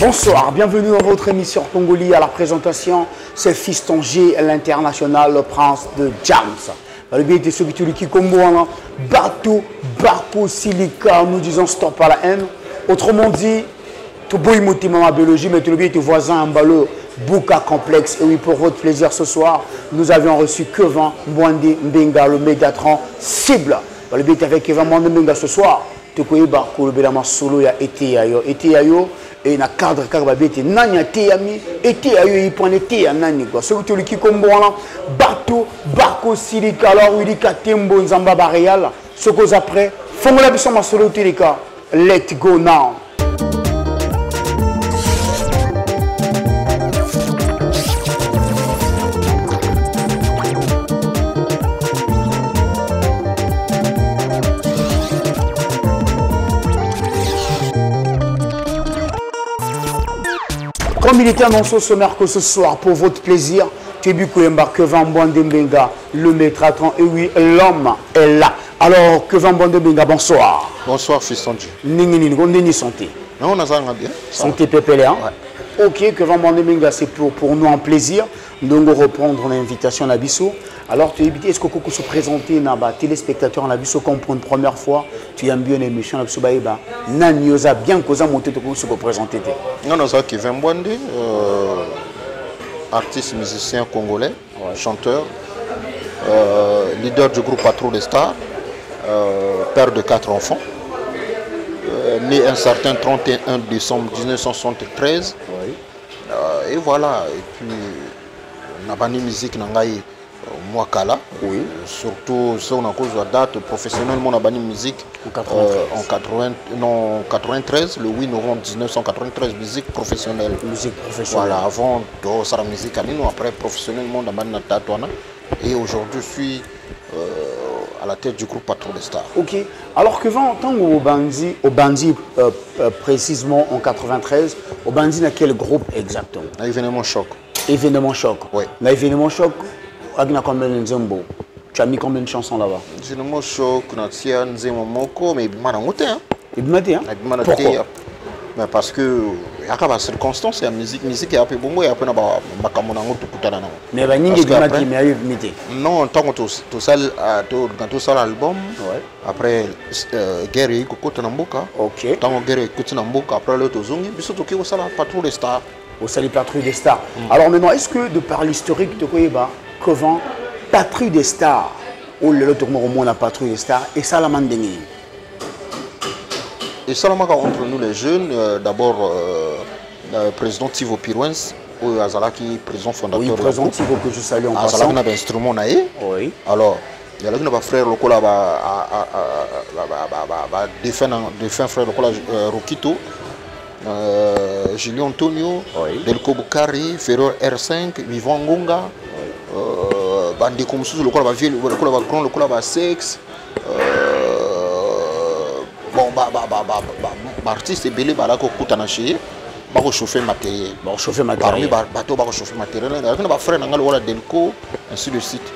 Bonsoir, bienvenue dans votre émission Congoli. À la présentation, c'est Fiston G, l'international, le prince de Jams. Le bien était celui qui combo bateau, Barco, Silica, nous disons stop à la haine. Autrement dit, tout beau motif ma biologie, mais tout le bien était voisin en ballot, Bouka complexe. Et oui, pour votre plaisir ce soir, nous avions reçu Kevin Mwandi Mbenga, le Mégatron cible. Le bien était avec Kevin Mwandi Mbenga ce soir. Tu connais Barco, le Bélaman solo, il y a été ayo. Et na cadre car babete nanya teyami été ayo ipone te nani quoi ce que qui combo bateau Barco Silica alors il ka tembo nzamba bareal ce que après fongola biso masolo teleka let's go now. Comme il était annoncé au sommaire que ce soir, pour votre plaisir, Tebu Koyemba, Kevin Mwandi Mbenga, le maître à et oui, l'homme est là. Alors, Kevin Mwandi Mbenga, bonsoir. Bonsoir, Fiston G. Nini santé. Non, on a ça bien. Santé pépélé, hein? Ouais. Ok, Kevin Mwandi Mbenga, c'est pour nous un plaisir. Nous allons reprendre l'invitation à l'Abisso. Alors, est-ce que tu se présenter à les téléspectateurs à l'Abisso comme pour une première fois, tu as bien l'émission à l'Abisso Baïba? Nanyosa bien que ça monte se présenter. Non, non, ça Kevin Mwandi, artiste musicien congolais, chanteur, leader du groupe Patrouille des Stars, père de 4 enfants, né un certain 31 décembre 1973. Oui. Et voilà, et puis on a banni musique nangai Mwakala. Oui. Surtout si on a cause de la date professionnellement on a banni musique en 93, le 8 novembre 1993, musique professionnelle. Musique professionnelle. Voilà, avant de la musique après professionnellement on a banni la date. Et aujourd'hui je suis à la tête du groupe Patrouille des Stars. Ok. Alors que en tant au Bandi précisément en 93, au Bandi dans quel groupe exactement? Événement choc. Événement choc. Oui. Dans événement choc, tu as combien de Nzembo? Tu as mis combien de chansons là-bas? Événement choc, tu as Nzembo Moko, mais il m'a monté. Il m'a monté. Pourquoi? Mais parce que il y a des circonstances, il y a musique et après bon et après on a mais bah ningi dimati mais ayo mité. Non, tant que tout ça dans tout ça l'album. Après guerre iko kota na mboka. OK. Tant que guerre iko na mboka après le tozongi biso toki au sala Patrouille des Stars. Au sali Patrouille des Stars. Alors maintenant est-ce que de par l'historique de Koyeba, Kevin Patrouille des Stars ou le tourment au monde la Patrouille des Stars et ça la mandengini. Et seulement entre nous les jeunes, d'abord le président Thivo Pirouens, ou Azalaki, président fondateur. Oui, président Thivo que je salue en passant. Azalaki n'a pas d'instrument naïe. Oui. Alors, il y a là qui n'a pas frère le cola défunt frère le cola Rokito, Julien Antonio, Delco Bukari, Ferrer R5, Vivant Ngonga, Bandi Komsous, le cola vieux, le cola grand, le cola sexe. Bon, artiste et belé balako kutanaché, bako chauffer matériel. Bako chauffer matériel. Bateau bako chauffer matériel. Là, on va frère nangal wala Delco, ainsi de suite.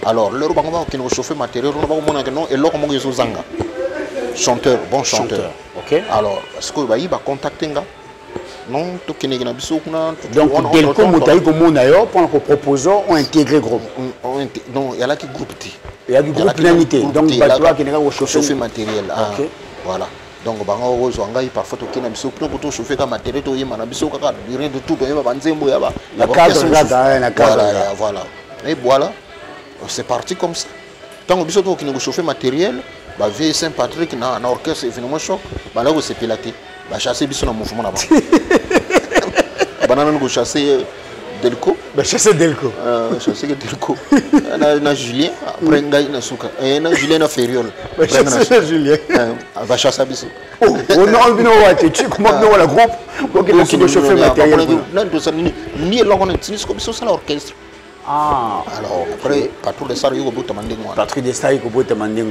Alors, le bango qui nous chauffer matériel, on va montrer que non et l'autre mongo yeso zanga. Chanteur, bon chanteur. OK. Alors, est-ce que il va contacter nga? Non, tout qui n'est pas biso kuna. Donc, Delco motaï comme on a eu pour proposons on intégrer groupe. Non, il y a là qui groupe T. Il y a du groupe l'unité. Donc, bateau qui n'est pas chauffer matériel. OK. Voilà. Donc, parfois, tu as biso pour chauffer comme matériel, tu as biso rien de tout, la voilà. Et voilà, c'est parti comme ça. Tant que biso qui nous chauffer matériel, V Saint-Patrick dans l'orchestre événement choc, là où c'est piloté, chasser biso dans le mouvement là-bas. Banane chasser Delco. Chasser Delco. Chasser Delco. Na Julien, après na Souka. Na Julien na Feriol. Chasser Julien. Va chasser biso. Oh, on a envie de voir tu comment on la groupe pour que le chauffer matériel. Non, ni l'orchestre, ni comme ça l'orchestre. Ah, alors après Patrouille des Stars, il y a beaucoup de monde. Patrouille des Stars, il y a beaucoup de monde.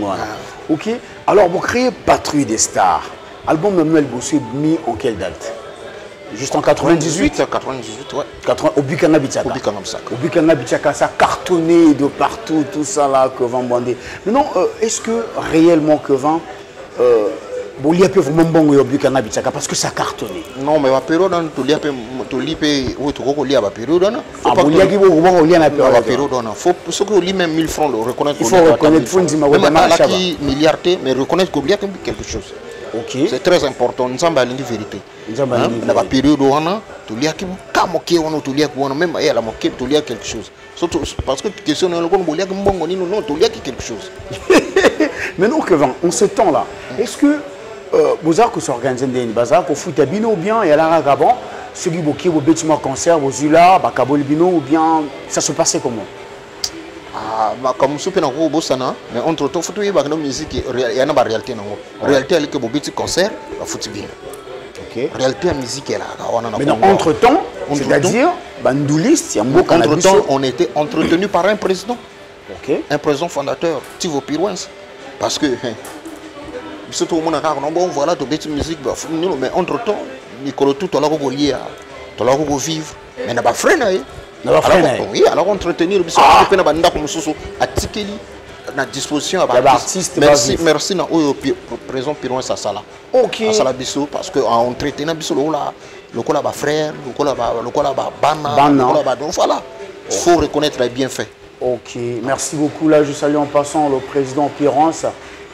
OK. Alors vous créez Patrouille des Stars. Album Manuel Bossé mis en quelle date? Juste en 98. 98, ouais. Au Bukanga Bichaka. Au Bukanga Bichaka, ça cartonné de partout, tout ça là, Kevin Mwandi. Maintenant, est-ce que réellement Kevin, Bon, il y a peu vraiment bon au but parce que ça cartonné. Non, mais la période, tu lis où tu lis la période. Ah, bon, il y a qui vont lire la période. Faut ce que lit même 1000 francs, le reconnaître. Il faut reconnaître, faut dire, mais milliardé, mais reconnaître qu'il y a quelque chose. Ok. C'est très important. Nous sommes à la vérité. Dans la période où tu lis qui tu lis même à la moquette, tu lis quelque chose. Surtout parce que question non, tu lis quelque chose. Mais donc, en ce temps-là, est-ce que vous avez s'organiser des bazar pour foutre bino ou bien il y a la Gabon, ceux qui ont bâtiment concert, vous là, bakabol bino ou bien ça se passait comment? Ah, comme je suis au Bossana, mais entre temps, il faut que la musique, il y a une réalité. La réalité, elle est que vous avez concert, vous faites bien. La réalité, la musique est là. Mais entre temps, c'est-à-dire, bandoulistes, il y a un beau entre temps, on était entretenu par un président. Un président fondateur, Tivo Pirouens. Parce que, tout le monde a dit, bon, voilà, tu as musique, mais entre temps, Nicolas, tout à l'heure, on va vivre. Mais il n'y a pas de frein. Oui, alors entretenir, à disposition d'artistes. Merci, président Pirouin Sassala. Ok. Parce qu'en entretenant, le cola va frère, le cola va bana, voilà. Il faut reconnaître les bienfaits. Ok, merci beaucoup. Là, je salue en passant le président Pirance.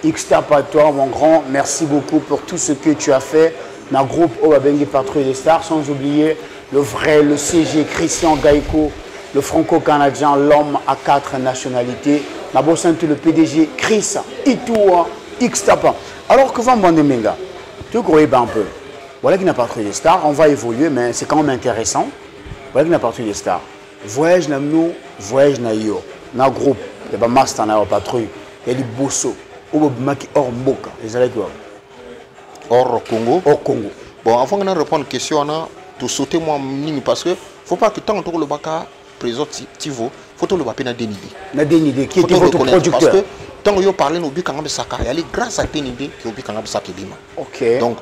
X-Tap à toi, mon grand. Merci beaucoup pour tout ce que tu as fait dans le groupe Obabengi Patrouille des Stars. Sans oublier le vrai, le CG, Christian Gaïko, le franco-canadien, l'homme à 4 nationalités. Nabo le PDG, Chris, Itoua, X-Tap. Alors que Van Bandemenga, tu crois un peu. Voilà qui n'a pas Patrouille des Stars. On va évoluer, mais c'est quand même intéressant. Voilà qui n'a pas Patrouille des Stars. Voyage na nous, voyage na yo. Na groupe, il y a master na patrouille, il y a des bosso, ou maki hors mboka, les allez quoi? Hors Congo. Hors Congo. Bon, avant de répondre à la question, tu sauter moi parce que faut pas que tant que le baka présent Tivo, faut que le baka na Denidé. Na Denidé qui était votre producteur. Parce que tant que yo parlez no bi kanga saka, il y a grâce à Denidé qui obi kanga saka bima. OK. Donc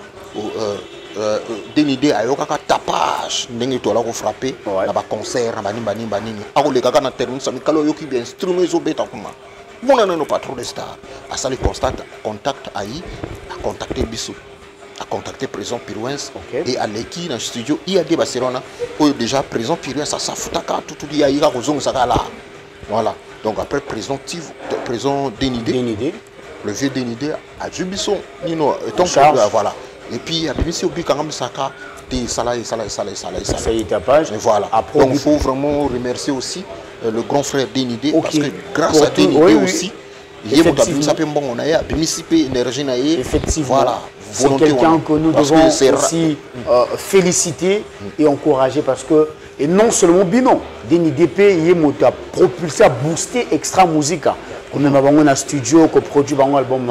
Denidé a eu un tapage, n'engue toi là qu'on frappé, là bas concert, bani. Alors les gars na termine ça, mais quand yo qui bien instrument ils ont bêta comment. Mon année no pas trop de stars. À ça les contact aïe, à contacter Bissou, à contacter président Pirouens et à l'équipe dans le studio il y a des Barcelona où déjà président Pirouens ça s'afoutaka tout dit aïe à Rosong ça là. Voilà. Donc après président Denidé, le vieux Denidé a Jubisson, Nino, donc voilà. Et puis, il y a Saka, des salariés. Ça y est, tapage. Et voilà. Donc, il faut vraiment remercier aussi le grand frère Denidé. Parce que grâce à Denidé aussi, il y a énergie. Effectivement. Voilà. C'est quelqu'un que nous devons aussi féliciter et encourager parce que, et non seulement Bino, Denidé, il est propulsé à booster extra musique. Comme nous avons un studio qui produit un album.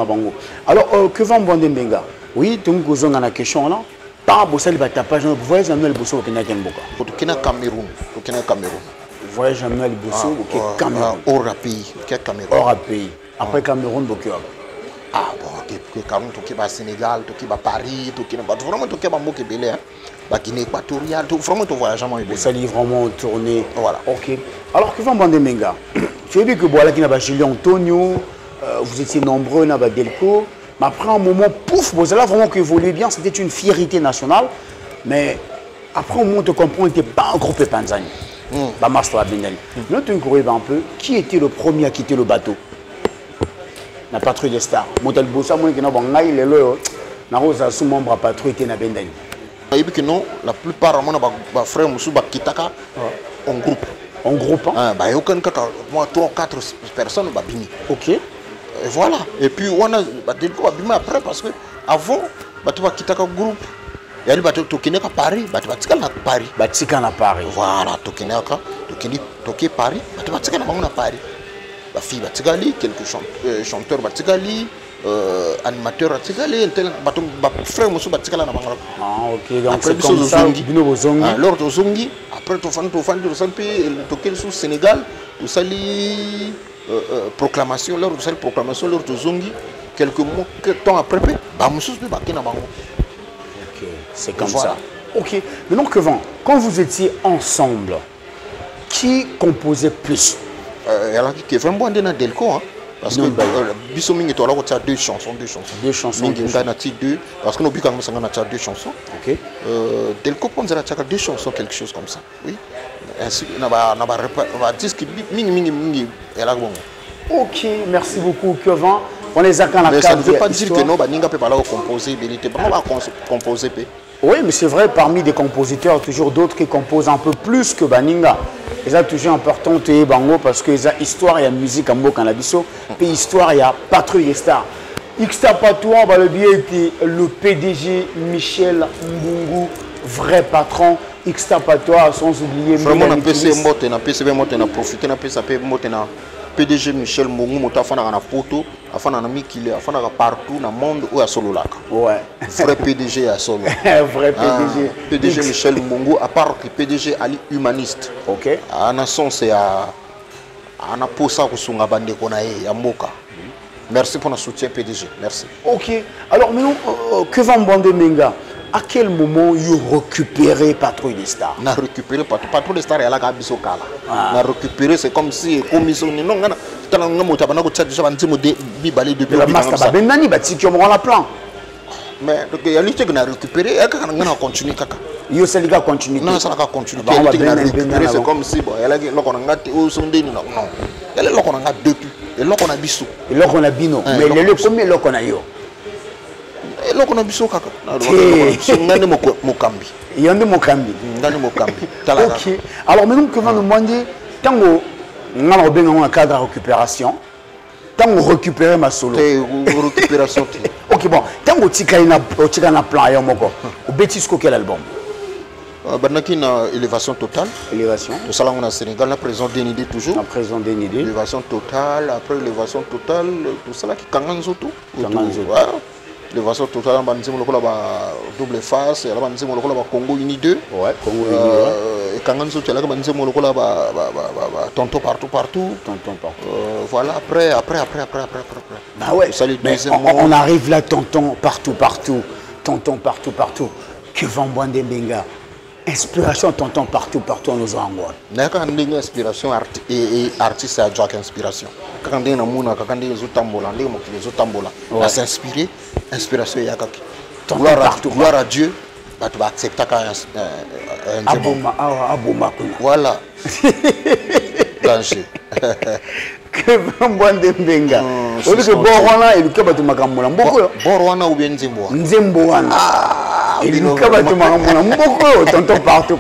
Alors, que va Mbandembenga? Oui, tu me poses une question là. Pas bosser le tapage, voyage à Noël Bosso au Kenya Kenboka. Au Cameroun. Voyage à Noël Bosso au Cameroun. Hors pays. Hors pays. Après Cameroun, Bokia. Ah bon, Cameroun, tu vas Sénégal, tu vas Paris, tu vas vraiment tu vas Moké Belé, Guinée équatoriale, vraiment tu voyages vraiment. Ça livre vraiment tourné. Voilà. Ok. Alors que va Mbandembenga? Tu as vu que voilà qui n'a pas Julien Antonio, vous étiez nombreux, n'a pas Delco. Mais après un moment, pouf, vous allez vraiment évoluer bien, c'était une fierté nationale. Mais après un moment, tu comprends, il n'était pas un groupe Epanzani. Master Benel. Nous, tu me un peu, qui était le premier à quitter le bateau? La patrouille des stars. Motel Bossa, moi, qui n'a pas il est là, n'a pas sous membre à patrouille, na Benel. Non, la plupart de mes frères Moussou Kitaka en groupe. En groupe, hein? Il y a aucun 3 ou 4 personnes. Ok. Et voilà. Et puis, on a après parce que avant, tu vas quitter un groupe. Il y a des bateaux qui sont à Paris. Tu vas quitter Paris. Voilà. Tu vas quitter Paris. Tu vas quitter Paris. La fille va quitter quelques chanteurs, animateurs, frère Moussou va quitter. Ah, ok. Donc, c'est comme ça. Alors, tu Zongi. Après, tu vas au Sénégal. Tu sali proclamation, lors de cette proclamation, lors de Zongi, quelques temps après, ok, c'est comme ça. Ok, maintenant que quand vous étiez ensemble, qui composait plus? Il y a qui est vraiment bon dans Delco, Parce que Bisso Mingi, tu as deux chansons. Deux chansons. Deux. Parce que nous, quand on a deux chansons. Ok. Delco Ponzera, tu as deux chansons, quelque chose comme ça. Oui. Ainsi, on va dire que Mingi, elle a bon. Ok, merci beaucoup, Kevin. On les a quand la mais ça ne veut pas dire que non, on peut pas composer, on va composer. Oui, mais c'est vrai, parmi des compositeurs, toujours d'autres qui composent un peu plus que Baninga. Et ça, toujours important, Bango, parce que ça, histoire, il y a musique en Boka Nabiso, puis histoire, il y a Patrouille des Stars. Xta Patois, on va le bien était le PDG Michel Mbungu, vrai patron. Xta Patois, sans oublier. Vraiment, on a profité, on a PDG Michel Mbungu, on a fait un photo, on a mis qu'il est partout dans le monde où il y a solo là. Ouais. Vrai PDG à solo. Vrai PDG. PDG Michel Mbungu, à part que PDG Ali humaniste. Ok. À Nasson, c'est à Naposa Kusunga Bande Konae, à Moka. Merci pour notre soutien PDG. Merci. Ok. Alors maintenant, que va Mbande Menga? À quel moment vous récupérez Patrouille des Stars? On a récupéré Patrouille des Stars et à la Gabiso Kala. On a récupéré, c'est comme si commission non on a master Benani bati qui ont la plan. Mais il y a l'idée qu'on a récupéré et qu'on a continué kaka. Yo c'est les gars continuer. Non, ça n'a continué. C'est comme si bon, il y a là qu'on a gâté au son non. Il y a là qu'on a depuis. Et là qu'on a bisou. Et là qu'on a bino. Mais le premier là qu'on a yo. Et là qu'on a bisou kaka. Ngani Mokambi. Il y a Mokambi. Ngani Mokambi. Ok. Alors maintenant que va nous demander tango ngana obenga un cadre de récupération. Tango récupérer ma solo. Récupération. Ok bon, tango tika na plan ya moko. Au Betis ko quel album? Banaki na élévation totale. Élévation. Le salon au Sénégal, la prison d'Enidé toujours. La prison d'Enidé. Élévation totale, après élévation totale, tout ça là qui kanganzo tout. Élévation totale, on a double face, on a Congo Uni 2. Ouais, Congo Uni 2. Et kanganzo tu as là tonton partout. Tonton partout. Voilà, après. Bah ouais. On arrive là, tonton partout. Tonton partout. Que va Mbande Menga? Inspiration tonton partout on nous envoie. Quand on a inspiration et artiste a déjà inspiration. Quand on a mouna, quand on a les tambola, on s'inspirer, inspiration et yakaki. Gloire à Dieu, tu vas accepter un aboma. Voilà. Danger. Que va Mbande Menga? On dit que Borwana et le Kabatou Makamola. Borwana ou bien Nzemboa? Nzemboana. Il nous Kabatou Makamola. Mboko, tonton partout.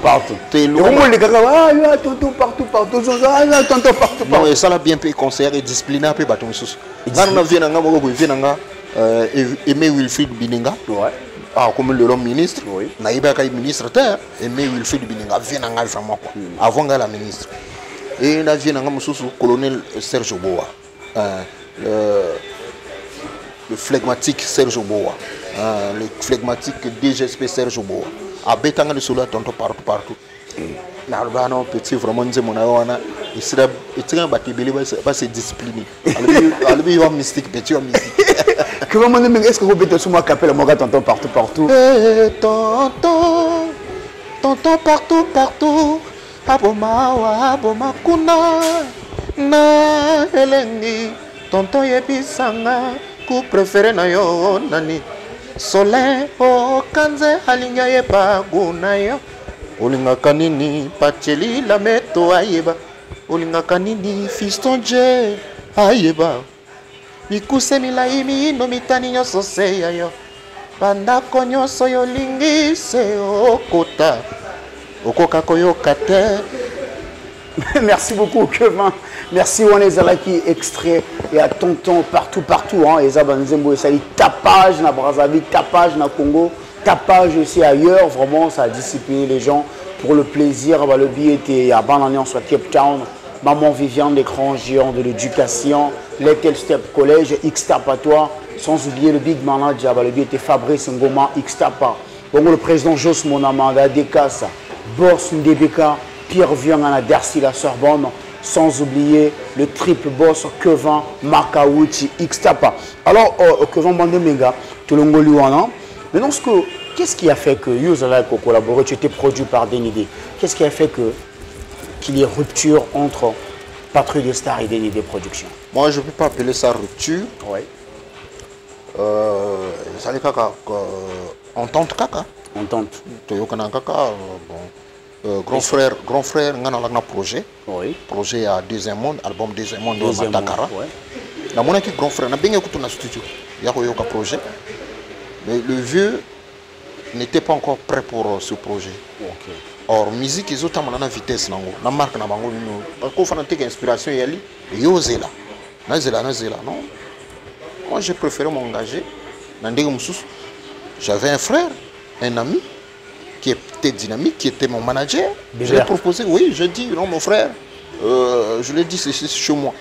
Et on dit que tonton partout. Tonton partout. Non, et ça l'a bien payé conseiller et discipliné un peu bateau sous. Là on vient nga Aimé Wilfried Bininga. Ouais. Ah, comme le l'homme ministre. Oui. Naïba Kay ministre terre. Aimé Wilfried Bininga vient nga vraiment quoi. Avant la ministre. Et là vient nga mususu colonel Serge Boa. Le flegmatique Serge Boa. Le flegmatique DGSP Serge Boa. A betanga de solo tonton partout. Non, petit vraiment il sera pas se discipliner. Il va mystique, petit mystique. Est-ce que vous pouvez sur moi capelle mon gars tonton partout? Tonton partout. Aboma kuna na elengi. Tonton yebisanga ku préféré na yo nani. Soleil o kanze halinga yeba gunayo. Olinga kanini pacheli la meto ayeba. Olinga kanini fiston je ayeba. Mikuse milaimi no mitani nyoso seya yo. Panda konyoso yo lingi se okota. Okoka koyo kate. Merci beaucoup Kevin. Merci Wanezalaki extrait et à tonton partout hein. Et ça Banzembo ça dit tapage na Brazzaville, tapage na Congo. Tapage aussi ailleurs, vraiment ça a discipliné les gens pour le plaisir. Le billet était à Bananian sur Cape Town, Maman Viviane, l'écran géant de l'éducation, Little Step College, Xta Patois, sans oublier le big manager, le billet était Fabrice Ngoma, Xtapa. Bon, le président Jos Monamanda, Dekasa, Boss Ndebeka, Pierre Vian, Darcy la Sorbonne, sans oublier le triple boss Kevin Makawuchi, Xtapa. Alors, Kevin Bandemenga, Tulongoliwana. Maintenant, qu'est-ce qui a fait que Yuzala a collaboré? Tu étais produit par Denidé. Qu'est-ce qui a fait qu'il y ait rupture entre Patrouille de Stars et des productions. Moi, je ne peux pas appeler ça rupture. Oui. Ça les caca. Entente caca. Entente. Toyokana caca. Bon. Grand frère, on a un projet. Oui. Projet à Deuxième Monde, album Deuxième Monde de Deuxième Matakara. Monde, ouais. Na mon équipe grand frère, on a bien écouté dans le studio. Il y a un projet. Mais le vieux n'était pas encore prêt pour ce projet. Ok. Or, musique, ils ont une vitesse. Na marque na bango. Parce qu'on fait une inspiration, il y a zela. Na zela. Non. Moi, j'ai préféré m'engager. J'avais un frère, un ami, qui était dynamique, qui était mon manager. J'ai proposé, oui, je dis, non, mon frère, je lui ai dit, c'est chez moi.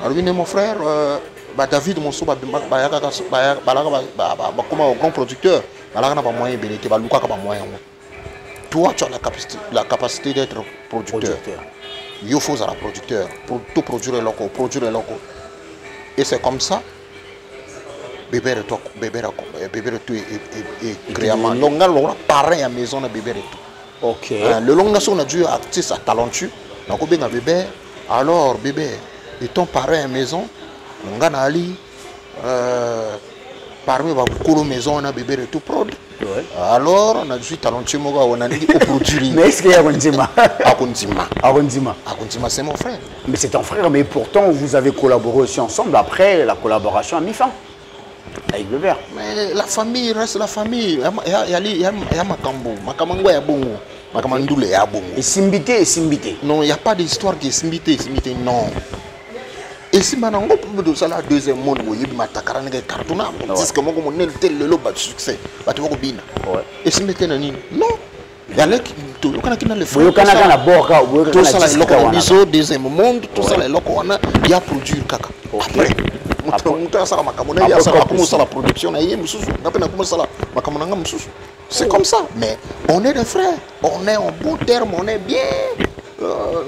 Alors, mon frère, David, mon soeur, comme grand producteur, toi, tu as la capacité d'être producteur. Il faut être producteur pour tout produire les locaux, Et c'est comme ça. Bébé et créamment. Donc, on a pareil à la maison de bébé et tout. Ok. Le long on a dû artiste à talentueux. Donc, on a bébé. Alors, bébé, étant pareil à la maison, on a ali. Parmi les maisons, on a bébé et tout prod. Alors, on a dû talentueux, on a dit produire. Mais est-ce qu'il y a Arundima? Arundima, c'est mon frère. Mais c'est ton frère, mais pourtant, vous avez collaboré aussi ensemble. Après, la collaboration a mis fin. Avec le verre. Mais la famille reste la famille. Il y a Makambo. Makamango est bon. Makamandoule est bon. Et Simbité. Non, il n'y a pas d'histoire qui est Simbité. Non. Et si maintenant on peut la deuxième monde, il y a Matakara, il y a Cartona. C'est comme on a tel le lot de succès. Et Simbité, non. Il y a les frères. Tout ça, le deuxième monde, tout ça, il y a produit caca. Après. C'est comme ça, mais on est des frères, on est en bon terme, on est bien.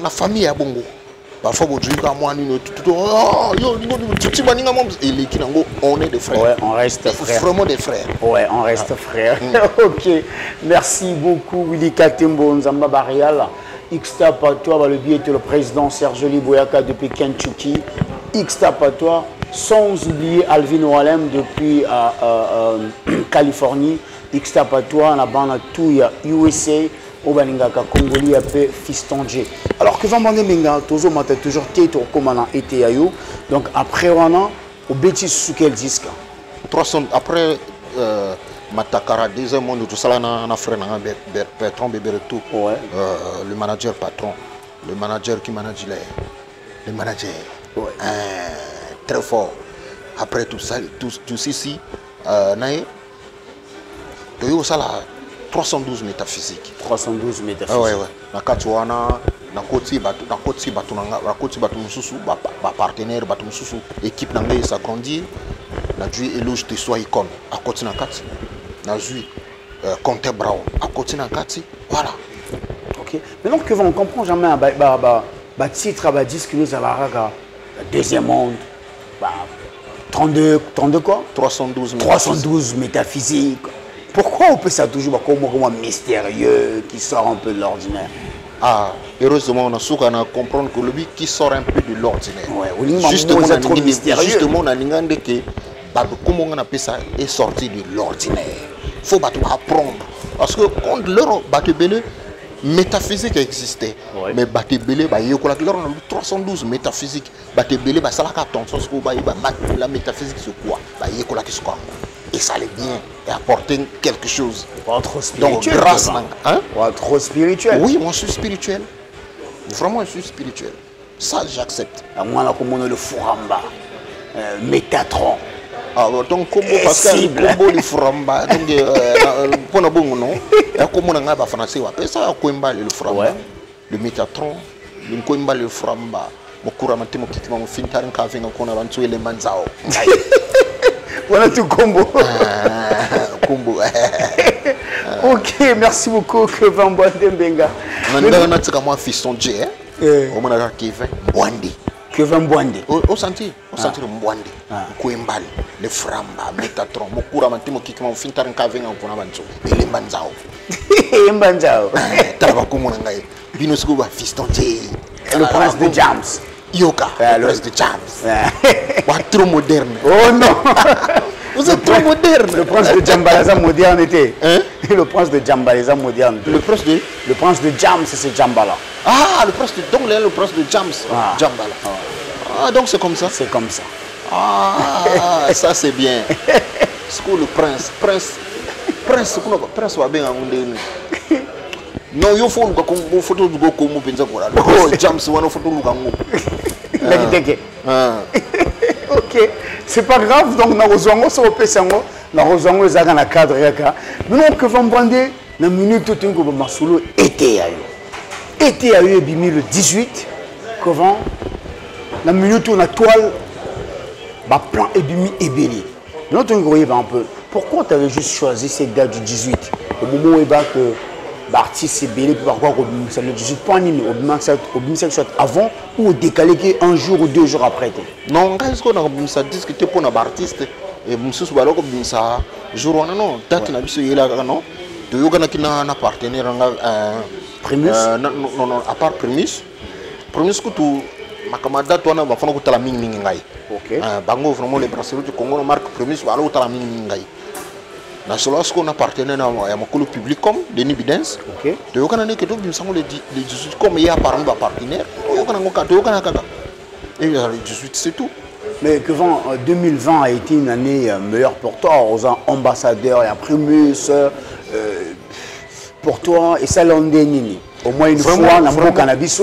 La famille est bon. Parfois, on est des frères. Ouais, on reste frères. Vraiment des frères. Ouais, on reste frères. Ok, merci beaucoup, Willy Katembo Nzamba Barial. X-Tap à toi, le biais le président Serge Boyaka depuis Kentucky. X-Tap à toi, sans oublier Alvin Oualem depuis Californie. X-Tap à toi, la bande tout, il y a USA, au Balingaka, Congolais, appelé Fiston G. Alors que Van Bandeminga, toujours Této, comme on a été à you. Donc après, on a au Bétis sous quel disque? Après Matakara, deuxième monde, tout ça, on a frère, Bertrand Béberetou, le manager patron, le manager qui manage les managers. Ouais. Très fort. Après tout ça, tout ceci, il y a 312 métaphysiques. 312 métaphysiques. Ouais. Nakatuana, Nakoti Batu Mususu, partenaire Batu Mususu, équipe Nangé s'agrandir. Na joué éloge de soi icône à côté Nakati. Na joué Comte Brown à côté Nakati. Voilà. Ok. Maintenant que on comprend jamais un titre à disque nous à la deuxième monde. 32 quoi? 312 métaphysiques. Pourquoi on peut ça toujours comme un mystérieux qui sort un peu de l'ordinaire? Ah, heureusement, on a su comprendre que le but qui sort un peu de l'ordinaire. Ouais, justement, on a l'ingande que comment on appelle ça est sorti de l'ordinaire. Il faut apprendre. Parce que quand leur Batebele, métaphysique existait. Ouais. Mais Batebele, on a 312 métaphysiques. Batebele, ça la métaphysique, c'est quoi? Et ça allait bien et apporter quelque chose. Pas trop spirituel. Donc, grâce à... Pas trop spirituel. Oui, moi je suis spirituel. Vraiment, je suis spirituel. Ça, j'accepte. Moi, là, comme on a le Fouramba, Métatron. Ah, donc, parce que le combo, le Fouramba, donc, pour le bon nom, comme on a français, on appelle ça le Fouramba. Le Métatron, le Koimba, le Fouramba. Mokura matemo kitima mfintarin kavenga kona bantu ele manzao. Voilà tout combo. Combo. Ok, merci beaucoup Kevin Mbwande. Nanda natika moi Fiston G. On m'a Kevin Mbwande. Kevin Mbwande. Au sentir Mbwande. Koembal, le Framba, Métatron, Mokura matemo kitima mfintarin kavenga kona bantu ele manzao. Mbanzao. Taba komona ngai. Bino sikuba Fiston G. Le prince de Jams. Yoka, le prince de Jams. Trop moderne. Oh non. Vous êtes trop moderne. Le prince de Djambalaza modernité. Hein? Le prince de Djambalaza modernité. Le prince de Jams, c'est Djambala. Ah, le prince de... Donc là, le prince de Jams. Ah. Djambala. Ah, donc c'est comme ça. C'est comme ça. Ah, ça c'est bien. C'est quoi le prince? Prince va bien en non, il faut que vous photo du Goku Penza pour la James one photo du ok, c'est pas grave, donc nous rejoignons ce Pessango, nous rejoignons les agents à cadre. Nous avons que vous bandez, dans la minute où nous avons solo été à eux. Été à eux, le 18, comment dans la minute où on a toile, plan ébimi et béli. Nous avons un peu, pourquoi tu avais juste choisi cette date du 18 au moment où que l'artiste est belé, pourquoi le 18 pas avant ou décalé un jour ou 2 jours après? Non, quand on a discuté pour un artiste, et monsieur Soubalo comme ça, jour non, date n'a pas eu la non, de yoga qui n'a pas partenaire Primus. Non, à part Primus que tout ma camarade toi n'a pas fait que la ming ngai. Ok. Bango vraiment les bracelets du Congo marque Primus, alors que la ming ngai. Na solo qu'on a partenaire à mon public comme Denis Bidens. Ok. De yoga n'a que tout, nous sommes les 18 comme il y a par un partenaire. Et le 18 c'est tout. Mais que 2020 a été une année meilleure pour toi, aux ambassadeurs et à Primus, pour toi, et ça l'ondénini. Au moins une fois, dans le cannabis,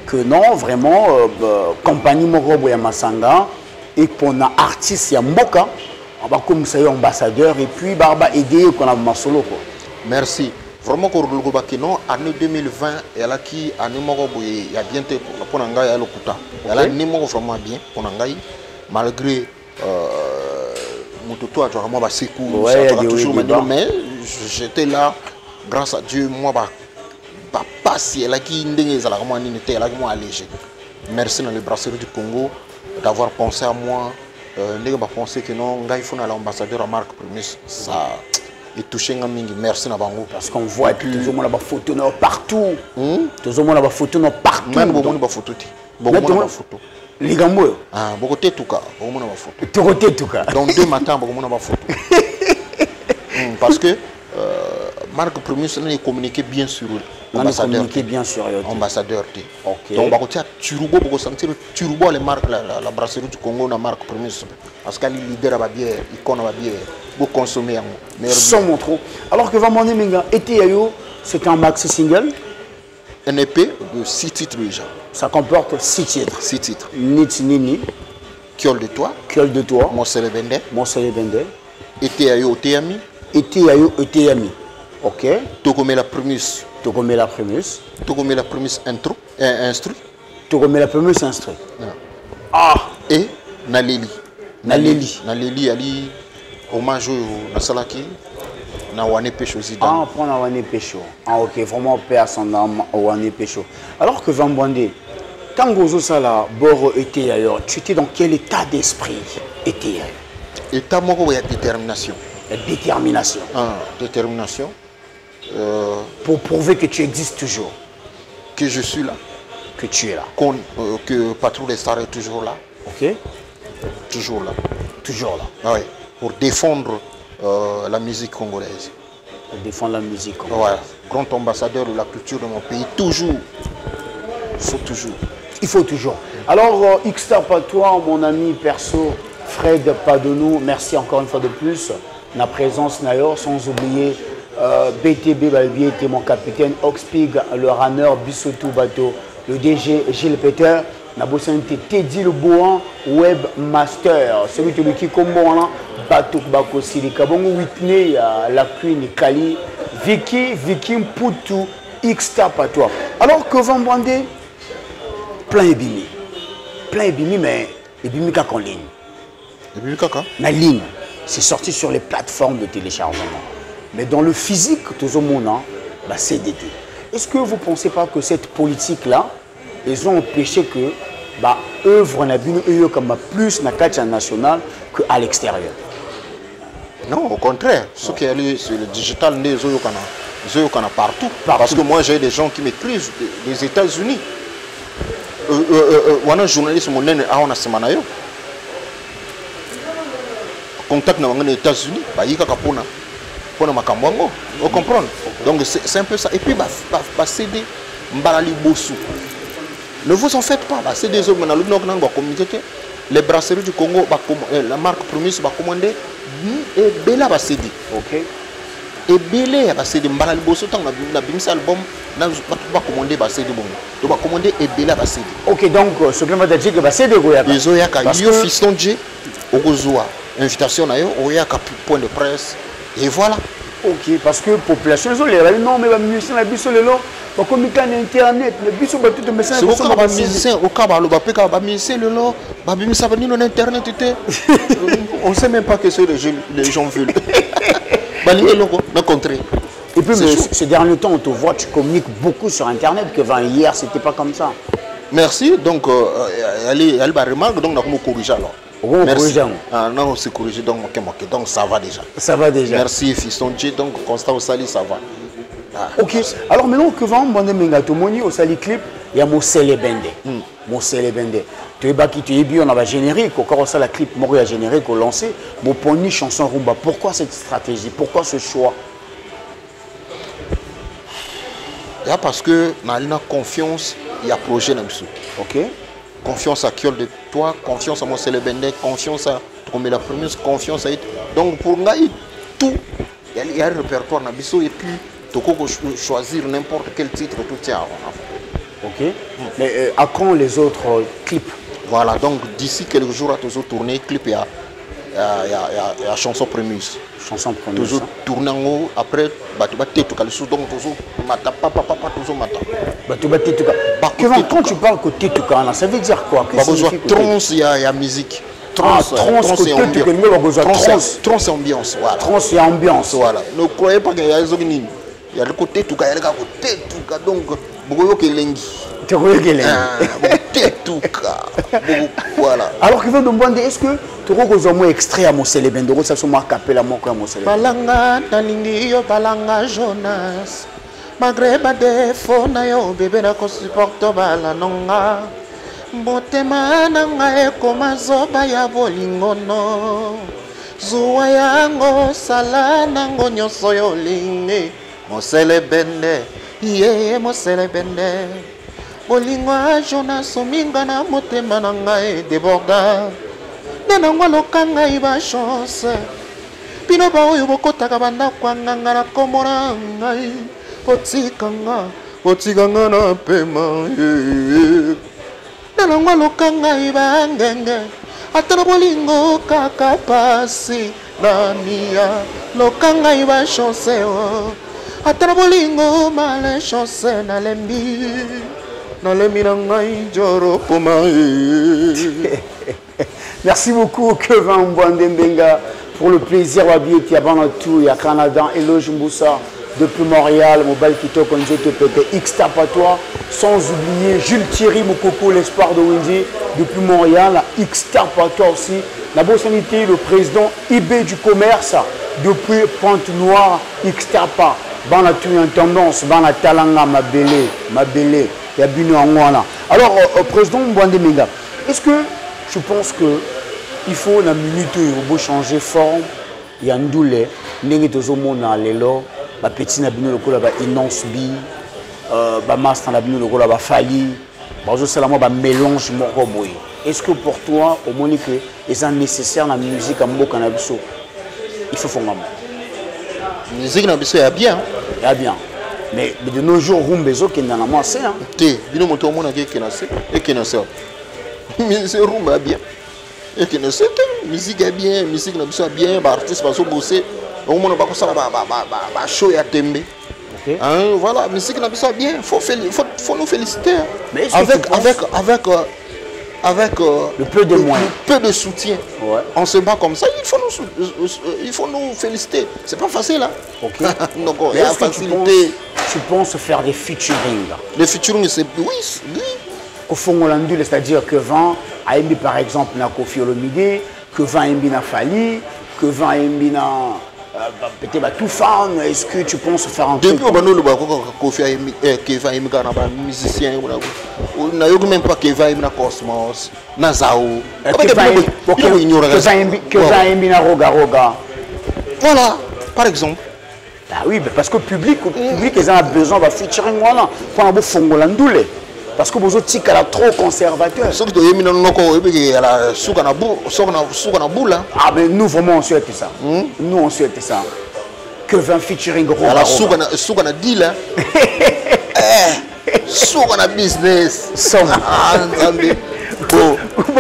que non, vraiment, compagnie Morobo et Masanga, et pour un artiste, il y a Mboka, on va comme ça, ambassadeur, et puis Barba aider qu'on a Masolo. Merci. Vraiment, quand on a année 2020, il y a qui année Morobo, il y a bien pour Nanga et Lokuta. Il y a l'année Morobo vraiment bien pour Nanga, malgré Mototo a vraiment passé coup, mais j'étais là, grâce à Dieu, moi, pas si elle a qui n'était allégé. Merci dans le brasserie du Congo d'avoir pensé à moi. Je pensé que non, il faut aller à l'ambassadeur à Marc Primus. Ça est touché. Merci Nabango. Parce qu'on voit toujours la photo partout. Toujours la photo partout. Même beaucoup de photos. Beaucoup de photos. Les gambo. Ah, beaucoup de tout cas. Beaucoup de photos. Tout cas. Donc 2 matins, beaucoup de photos. Parce que Marc Primus a communiqué bien sur l'ambassadeur. Ambassadeur. Ok. Donc, Turubo, pour sentir Turubo, la brasserie du Congo, na Marc Primus. Parce que les leaders va bien, l'icône va bien, pour consommer. Sans mon trop. Alors que Vamane Menga, Eteyayo, c'est un maxi single. Un EP de 6 titres déjà. Ça comporte 6 titres. 6 titres. Niti Nini. Kiol de toi. Kiol de toi. Monsele Bende. Monsele Bende. Eteyayo Oteyami. Eteyayo Oteyami. Ok. Togome la Primus. Togome la Primus. Togome la Primus instru. Togome la Primus instru. Ah. Et Naleli. Naleli ali hommage à Salaki. Na Wane Pecho Zidane. Ah, pour na Wane Pecho. Ah ok, vraiment paix à son âme Wane Pecho. Alors que Van Bondé, quand Gozo Sala Boro était ailleurs, tu étais dans quel état d'esprit était ailleurs? État moko ya détermination. Détermination. Détermination. Pour prouver que tu existes toujours. Que je suis là. Que tu es là. Que Patrouille des Stars est toujours là. Ok. Toujours là. Toujours là. Ah oui. Pour défendre la musique congolaise. Pour défendre la musique congolaise. Ouais. Grand ambassadeur de la culture de mon pays. Toujours. Il faut toujours. Il faut toujours. Alors, Xtar Patois, mon ami perso, Fred Padonou, merci encore une fois de plus. La présence d'ailleurs, sans oublier BTB Balbier était mon capitaine, Oxpig, le runner, Bissotou Bateau, le DG Gilles Peter, Nabossanité Teddy Le Bohan, Webmaster, celui qui est comme moi, Bateau Bako Silika, Bongo Whitney, la Queen Kali, Vicky Mputu, Xtar Patois. Alors que Van Bondé, plein Ebimi, mais Ebimi Kaka en ligne. Ebimi Kaka? La ligne. C'est sorti sur les plateformes de téléchargement. Mais dans le physique, tout le monde, c'est d'été. Est-ce que vous ne pensez pas que cette politique-là, ils ont empêché que œuvre comme plus na catch national qu'à l'extérieur? Non, au contraire. Ce qui est sur le digital, ils ont partout. Parce que moi, j'ai des gens qui m'écrivent des États-Unis. wana journaliste monene aona semana yo contact na ngane États-Unis ba yika kapona pona makambo on comprend donc c'est un peu ça et puis ba CD mbala libosu ne vous en faites pas c'est des hommes na lubno na communiquer les brasseries du Congo la marque Promise va commander et bela ba CD OK et belé ba CD mbala libosu tant na bimisa album na ba commander ba CD bon to ba commander et bela ba CD OK donc ce que va dire que ba CD goyaka ils ont yaka yo fiston J okozwa invitation na yo oyaka point de presse et voilà. OK parce que population les non mais ba musicien la biso lelo ba communiquer na internet le biso ba tout message c'est ba musicien au kaba lo ba peka ba musicien lelo ba bimisa ba nino na internet té on sait même pas que c'est les gens veulent ba li eloko na contré. Et puis ces derniers temps on te voit tu communiques beaucoup sur internet que hier c'était pas comme ça. Merci donc elle va remarque donc na ko corriger alors. Merci. Ah non, c'est corrigé donc donc ça va déjà. Ça va déjà. Merci fiston J donc Constant au Sali ça va. Ah, OK. Alors maintenant que vend Mbande Mbenga tomoni au Sali clip il y a Mosele Bende. Mosele Bende. Tu es baki tu es bien on a générique encore ça la clip moko ya générique au lancé mon poni chanson rumba. Pourquoi cette stratégie? Pourquoi ce choix? Il y a parce que na confiance il y a projet na biso. OK. Confiance à Kiol de toi, confiance à Mosele Bende, confiance à Tomé la Première, confiance à donc pour moi tout il y a un répertoire na biso et puis tu peux choisir n'importe quel titre tout tient. OK. Mais à quand les autres clips? Voilà donc d'ici quelques jours à toujours tourner clip il y a chanson Prémisse. Chanson Prémisse. Toujours tourner en haut après tu vas te tourner donc toujours mata papa toujours mata. Quand tu parles côté Tukana, ça veut dire quoi? Que signifie trans il y a musique. Trans et ambiance. Trans et ambiance. Voilà. Trans et ambiance. Voilà. Ne croyez pas qu'il y a les origines. Il y a le côté Tukana, il y a le côté Tukana donc beaucoup que lengi. Tu crois que lengi. Côté Tukana. Voilà. Alors que veut me demander est-ce que tu crois que extrait à Mosele Bende ça sont marqué la moko à Mosele. Balanga talingi yo balanga Jonas. Malgré ma défaut na yo bébé na ko supporto bala nonga motema na ngai koma zoba ya bolingono zuwa yango sala nango nyonso yo lingi Mosele Bende ye Mosele Bende bolingo Jonas ominga na motema na ngai déborda nena ngoloka ngai ba chance pino ba oyo bokotaka banda kwa nganga na komona ngai Potikanga na pema Nalangwa lokanga ibangenge Atana bolingo kaka pasi Nania lokanga iba chance Atana bolingo male chance nalembi Nalembi nangai joro poma. Merci beaucoup Kevin Mbande Mbenga pour le plaisir d'habiller Tiabana tout et à Canada Eloge Mboussa depuis Montréal, Mobile Kito Konjoto Pete X-Tap à toi, sans oublier Jules Thierry Mokoko, l'espoir de Wendy depuis Montréal, X-Tap à toi aussi, la bonne sanité, le président IB du commerce depuis Pointe-Noire, X-Tap, dans la tendance, dans la talanga, ma belle, il y a bien en alors, président Mbande Mbenga, est-ce que je pense que il faut la minute où il changer forme, il y a un douleur, il y a un lelo. Ba petit na bino lokola ba Inonce Bi ba master na bino lokola ba Fali bazo salama ba mélange moko boy. Est-ce que pour toi au moins que est nécessaire la musique à mboka na biso il faut fongama musique na biso ya bien mais de nos jours rumbezo qui na moi c'est hein té bino moto mona ke kenase et kenase musique rumba bien et kenase musique est bien musique na biso bien ba artiste bazo bosser au moins on va ça ba show ya tembe. Hein, voilà, musique na biso bien, faut nous féliciter. Mais avec le peu de moyens, le peu de soutien. Ouais. On se bat comme ça, il faut nous féliciter. C'est pas facile hein. OK. Donc il y a facilité. Tu penses faire des featuring? Les featuring c'est oui. Au fond c'est-à-dire que Van a aimé par exemple na Koffi Olomide, que Van aimé na Fali, que Van aimé na peut-être tout fan, est-ce que tu penses faire un truc? Depuis que nous avons musicien, on n'a même pas Keva Imina Cosmos, Nazao. Voilà, par exemple. Ah oui, parce que le public ils ont besoin de featuring. Voilà, pour un beau fongolandoule. Parce que vous êtes trop conservateur. Ah mais nous vraiment on souhaite ça. Nous on souhaite ça. Que 20 featuring Roga. Soukana deal hein. Soukana business. Somme.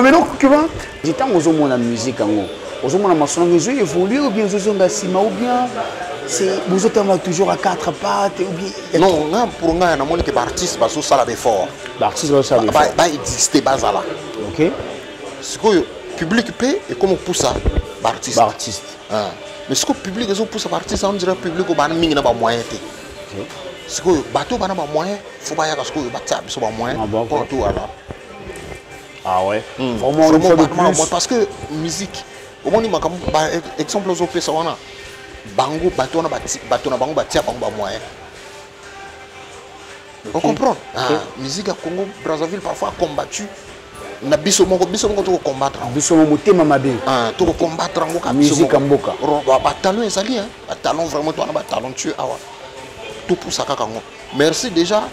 Mais non, que va? Du temps aux hommes la musique en haut. Aux hommes la maçon ils évoluent ou bien ils ont d'assima ou bien vous êtes toujours à quatre pattes ou bien. Non, pour moi, on a que l'artiste va ça la fort. L'artiste va ça va exister bazala. OK. Ce que le public paie et comment pousse ça l'artiste. L'artiste. Mais ce que le public pousse l'artiste, on dirait que le public a mis pas moyen. Ce que le bateau n'a pas moyen, faut pas y aller parce que le bateau a pas moyen. Ah ouais. Vraiment parce que musique. Au moins exemple aux opé ça on a. Bango bateau na bango batia bango moyen. On comprend. Musique à Congo Brazzaville parfois combattu. Na biso moko to combattre. Biso motema mabe. To combattre ngo ka musique mboka. Ba talon ezali hein. Ba talon vraiment toi na ba talentueux awa. Tout pour ça kaka ngo. Merci déjà.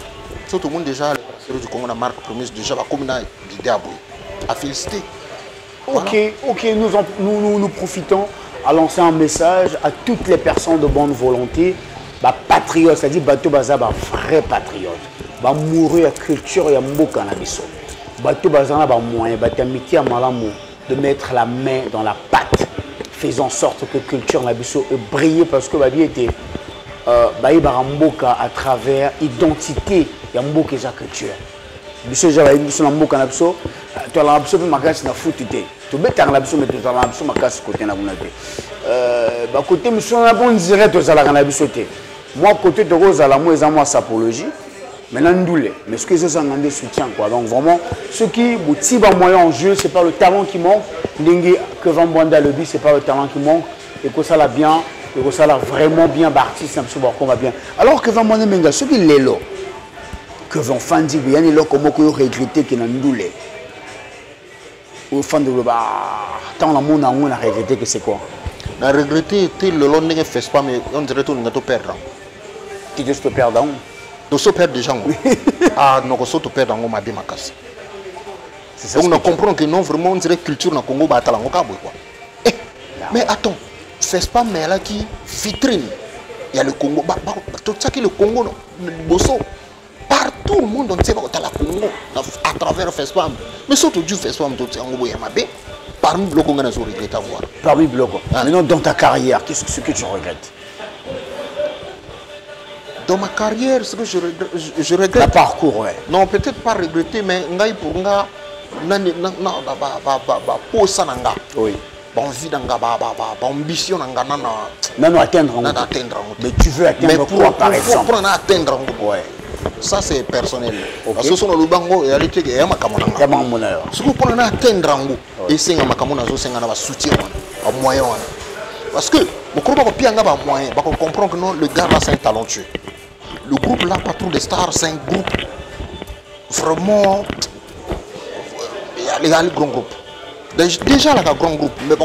Tout le monde déjà le du Congo na marque promise déjà ba comme na idée à boy. À féliciter. OK, nous profitons à lancer un message à toutes les personnes de bonne volonté, patriotes, c'est-à-dire bateau baza vrai patriote, mourir la culture et mboka na biso. Bateau baza na moyen, métier malamu de mettre la main dans la pâte, faisant en sorte que culture na biso brille parce que babi était mboka à travers identité ya mboka et sa culture. Biso ja biso na mboka na biso, to la biso pe makasi na futite. Tu bête en l'absolu, mais tu as l'absolu, ma casse côté n'a pas côté mission na bon direct aux alaganabisoté. Moi côté de rose à la moi moi sapologie. Maintenant ndoulé. Mais ce que je sens des soutien quoi. Donc vraiment ceux qui motivent un moyen en jeu, c'est pas le talent qui manque. Ndenge que Van Bwanda le dit, c'est pas le talent qui manque. Et que ça l'a bien, et que ça l'a vraiment bien bâti, ça me semble qu'on va bien. Alors que Van Bwanda Menga, ceux qui l'est là, que Van Fandi, il y a des gens comme qu'on regretté qui n'ont ndoulé. Au fond de tant le monde a regretté que c'est quoi? On a regretté que le long ne fait pas, mais on dirait que nous allons perdre. Qui doit se perdre? Nous sommes perdre des gens. Ah, nous sommes perdre dans ma démarcation. Donc on comprend que non, vraiment, on dirait que la culture dans le Congo est en train de mais attends, fais pas, mais là qui vitrine. Il y a le Congo. Tout ça qui est le Congo, Bosso. Partout le monde entier va au Congo à travers FESPAM. Mais surtout du FESPAM, tout parmi les blocs, on a regretté à voir. Parmi les blocs. Maintenant, dans ta carrière, qu'est-ce que tu regrettes? Dans ma carrière, ce que je regrette. Le parcours, ouais. Non, peut-être pas regretter, mais pour oui. Envie ambition atteindre. Mais tu veux atteindre quoi, par exemple? Pour atteindre. Ouais. Ça c'est personnel. Parce que sur le bango, il y a les trucs, il y a ma camona. Ce que pour atteindre, et c'est ma camona, c'est un soutien, un moyen. Parce que le groupe a bien un moyen, on comprend que non, le gars là c'est un talentueux. Le groupe là, Patrouille des Stars, c'est un groupe vraiment. Il y a les grands groupes. Déjà là, il y a un grand groupe, mais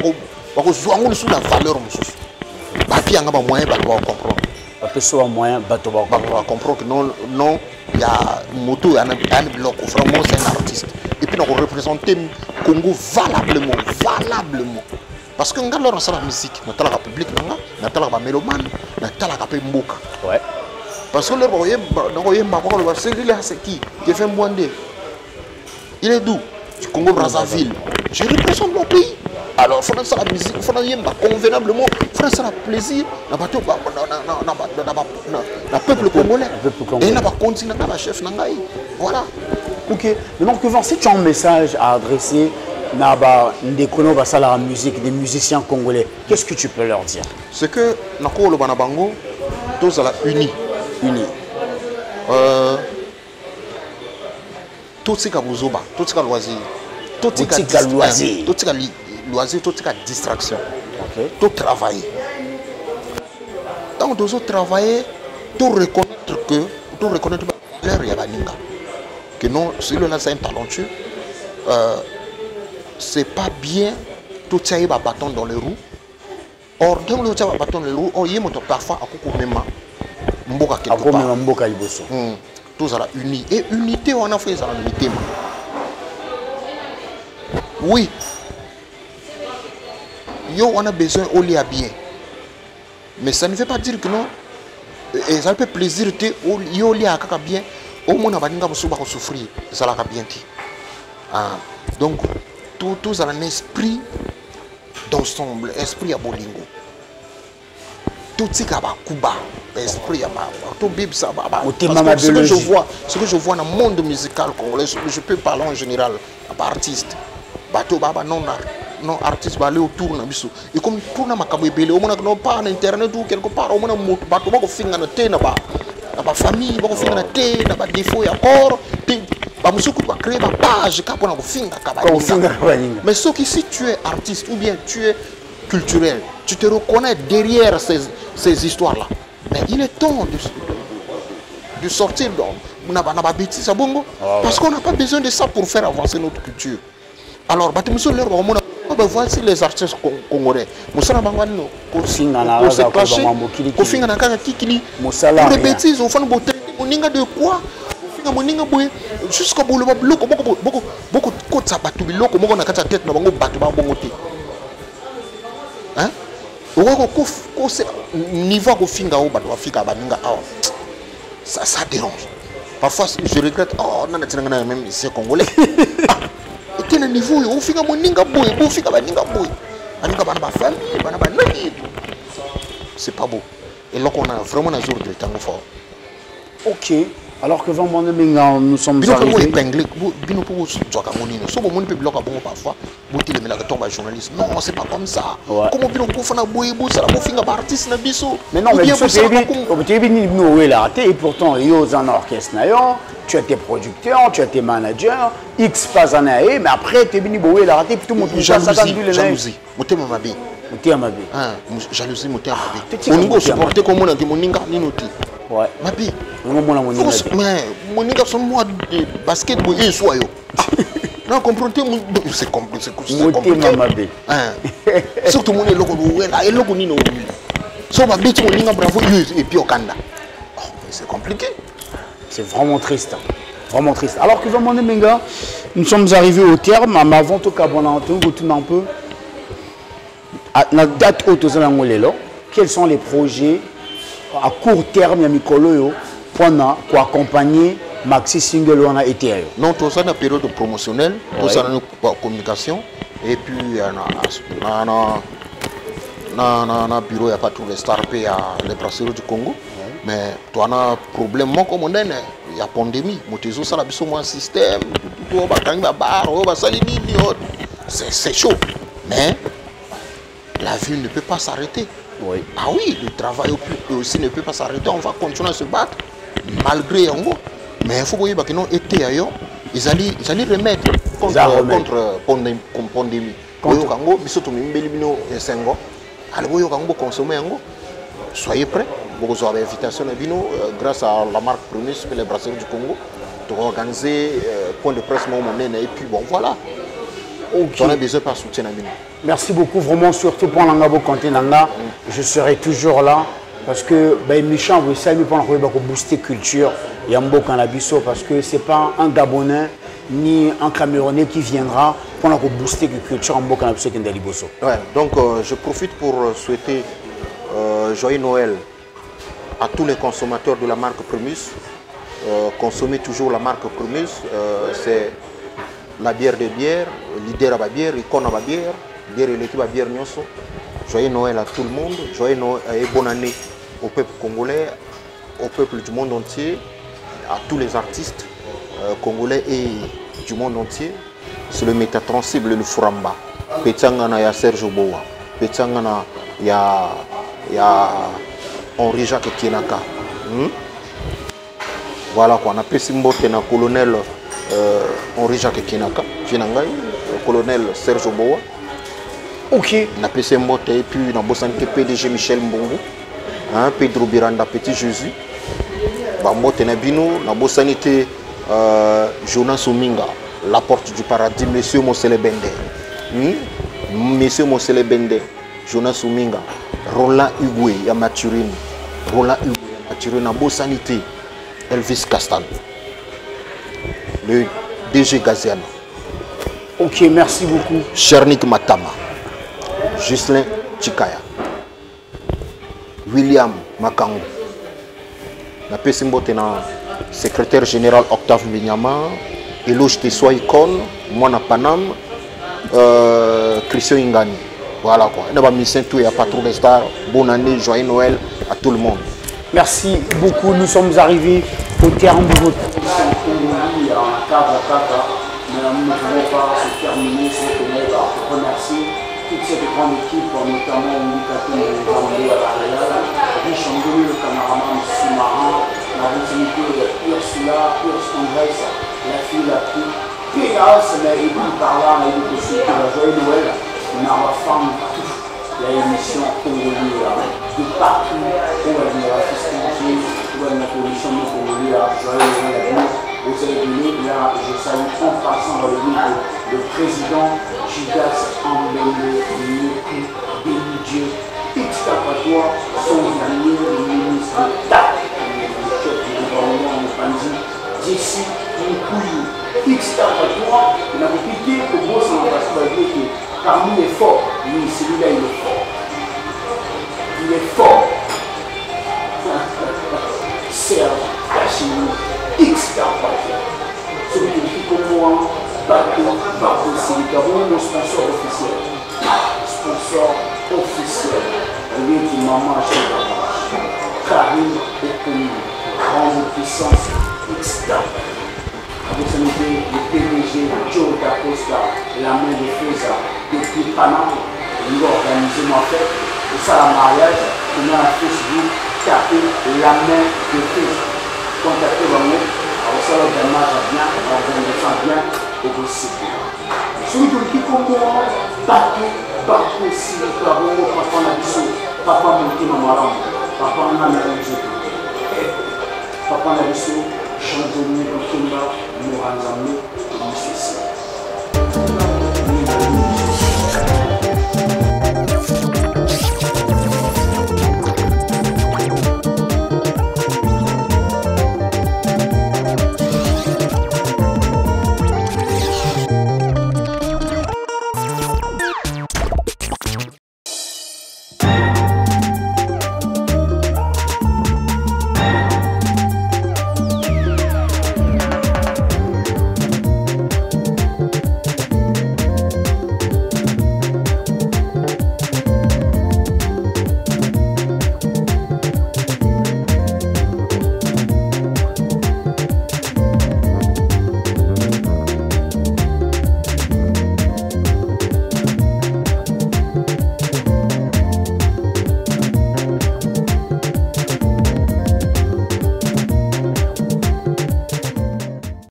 on a sous la valeur. Il y a un moyen, on comprend. Personne moyen bateau va comprendre que non il y a moto il y a un bloc vraiment c'est un artiste et puis on représente Congo valablement parce que on a la musique on a la public on a la mélomane on a la mboka ouais parce que le c'est qui fait Mbwandé il est d'où du Congo Brazzaville je représente mon pays. Alors, il faut faire la musique, il faut faire convenablement, il faut faire plaisir dans le peuple congolais. Et il n'a pas continué dans la chef Nangaï. Voilà. Ok. Donc, si tu as un message à adresser à la musique, des musiciens congolais, qu'est-ce que tu peux leur dire? C'est que Nakolo Banabango, tous à la unis. Tout ce qui est Bouzoba, tout ce qui est loisir. Tout ce qui est loisir, toute distraction, tout travail. Donc, nous avons travaillé pour reconnaître que, pour reconnaître la valeur Yabaninga. Que non, celui-là, c'est un talentueux. C'est pas bien tout ça, il va bâton dans les roues. Or, dans le bâton dans les roues, il y a parfois à coucou même. Mboka quelque part. Mboka iboso. Tous à la unis. Et unité, on a fait ça, l'unité. Oui. Yo, on a besoin au lit à bien. Mais ça ne veut pas dire que non. Et ça fait plaisir de yo lit à bien. Au moins, on va souffrir. Ça l'a bien dit. Donc, tous à un esprit d'ensemble, esprit à Bolingo. Tout ce qui est Kuba, esprit à ce que je vois dans le monde musical congolais, je peux parler en général, pas artiste. Non artiste va aller autour na biso et comme pour na makabebele on a pas en internet ou quelque part on a bato bako finga na te na ba famille bako finga na te na ba défaut ya corps ba musuku ba créer ba page ka pona ko finga ka ba. Mais ce qui si tu es artiste ou bien tu es culturel, tu te reconnais derrière ces histoires là. Mais il est temps de sortir na ba bêtise à bongo parce qu'on n'a pas besoin de ça pour faire avancer notre culture. Alors bato musuku leur voici les artistes congolais. Moussala Bangwano, Kofinga Nakaka Kikili, pour les bêtises, au fond, Moninga de quoi? Moninga Boy, jusqu'à Bouloba, beaucoup de côtes sabatou, beaucoup de Nakata tête, n'a pas battu Bangoté. Hein? Niveau Kofinga au Batou Afrika Baninga, ça dérange. Parfois, je regrette, oh, on a même ici congolais. Quel niveau on fait mon ninga boy, c'est pas beau. Et là qu'on a vraiment un jour de temps fort. Ok. Alors que vraiment nous sommes arrivés. Parfois, non, c'est pas comme ça. Comment artiste mais non, mais et pourtant, il y a un orchestre, tu as tes producteurs, tu as tes managers, X pas en mais après, tu es venu boire la raté, tout le monde jalousie. Jalousie, on a supporté comme on a dit Moninga Ninoti. Ouais. Mabi. Mais Moninga son moi de basket et soyo. Non, comprenez, c'est compliqué. Surtout mon logo là et logo Nino. So ma bête Moninga bravo et puis au Kanda. C'est compliqué. C'est vraiment triste. Vraiment triste. Alors que vraiment nous sommes arrivés au terme, mais avant tout cas on a entendu un peu. À la date où nous allons quels sont les projets à court terme pour accompagner Maxi Single on a été. Non, tout ça dans la période promotionnelle, tout ça dans la communication et puis dans le bureau il n'y a pas tout les stars et les brasseries du Congo. Mais tu as un problème comme on il y a pandémie, motizo ça la biso moi système, c'est chaud. Mais la vie ne peut pas s'arrêter. Oui. Ah oui, le travail aussi ne peut pas s'arrêter. On va continuer à se battre malgré Yango. Mais il faut voir que non été ailleurs, ils allaient remettre contre pandémie. Soyez prêts. Vous avez invitation à Bino grâce à la marque Promus et les brasseries du Congo pour organiser point de presse et puis bon voilà. Okay. On a besoin de soutien à Bino. Merci beaucoup, vraiment, surtout pour l'Angabo Contenanga. Je serai toujours là parce que Michel, vous savez, pour booster culture, il y a un beau cannabiso parce que ce n'est pas un Gabonais ni un Camerounais qui viendra pour booster la culture en beau cannabiso. Ouais, donc je profite pour souhaiter joyeux Noël à tous les consommateurs de la marque Promus. Consommez toujours la marque Promus. C'est la bière de bière, leader à la bière, icône à la bière, bière et l'équipe à bière Nyonso. Joyeux Noël à tout le monde, joyeux Noël et bonne année au peuple congolais, au peuple du monde entier, à tous les artistes congolais et du monde entier. C'est le métatransible, le Furamba. Petangana ya Serge Boa, Petangana ya Henri Jacques Kienaka. Voilà quoi, on a appelé Simbote na colonel Henri Jacques Kienaka, colonel Serge Boa. Ok. On a appelé Simbote et puis on a bossé PDG Michel Mbongo. hein, Pedro Biranda, Petit Jésus. Bambote Nabino, Nabo Sanité, Jonas Ominga, La Porte du Paradis, Monsieur Mosele Bende. Monsieur Mosele Bende, Jonas Ominga, Roland Hugué, Yamaturine, Roland Hugué, Yamaturine, Nabo Sanité, Elvis Castan, le DG Gaziano. Ok, merci beaucoup. Chernik Matama, Ghislain Chikaya, William Makango. Na Pesimbote na secrétaire général Octave Minyama, Eloge Tessoa Icon, Mwana Panam, Christian Ingani. Voilà quoi. Il y a mission tout, il n'y a pas trop de stars. Bonne année, joyeux Noël à tout le monde. Merci beaucoup. Nous sommes arrivés au terme de votre mais nous ne pouvons pas se terminer sans remercier toute cette grande équipe, notamment Mikato Mouamé à l'arrière, Riche Andoni, le caméraman sous-marin, la continuité Ursula, Andrés, la fille la plus pénasse, mais et puis par là, on a eu aussi la joyeux Noël, on a la femme partout, l'émission congolaise de partout, on va dire la fiscalité, on va dire la pollution congolaise, joyeux Noël. Vous avez vu, là, je salue en passant dans le livre le président Judas Ambele Niku Béni-Dieu, X-Tapatoire, son dernier ministre d'État, le chef du gouvernement en Pandi, Jessie Nkuyu, X-Tapatoire, il a piqué que vous s'en va se dire que parmi les forts, oui, celui-là il est fort. Il est fort. Serge Kachini. X-Tapatoire. Celui qui dit comme moi, Bateau Silicabon, mon sponsor officiel. Sponsor officiel. Lui qui maman chez Babache. Karim Ekoumi. Grande puissance X-Tapatoire. Avec son idée, le PDG Joe Dacosta, la main de Feza, depuis Panama, il a organisé ma fête. Et ça, la mariage, on a un Facebook tapé la main de Feza. Contactez vraiment, alors ça va bien, on bien et possible. Celui qui comprend, Bateau, si le travail, papa n'a dit papa monté maman, papa n'a pas dit papa n'a dit Jean-Denis Kokemba, Moranzamé, et M.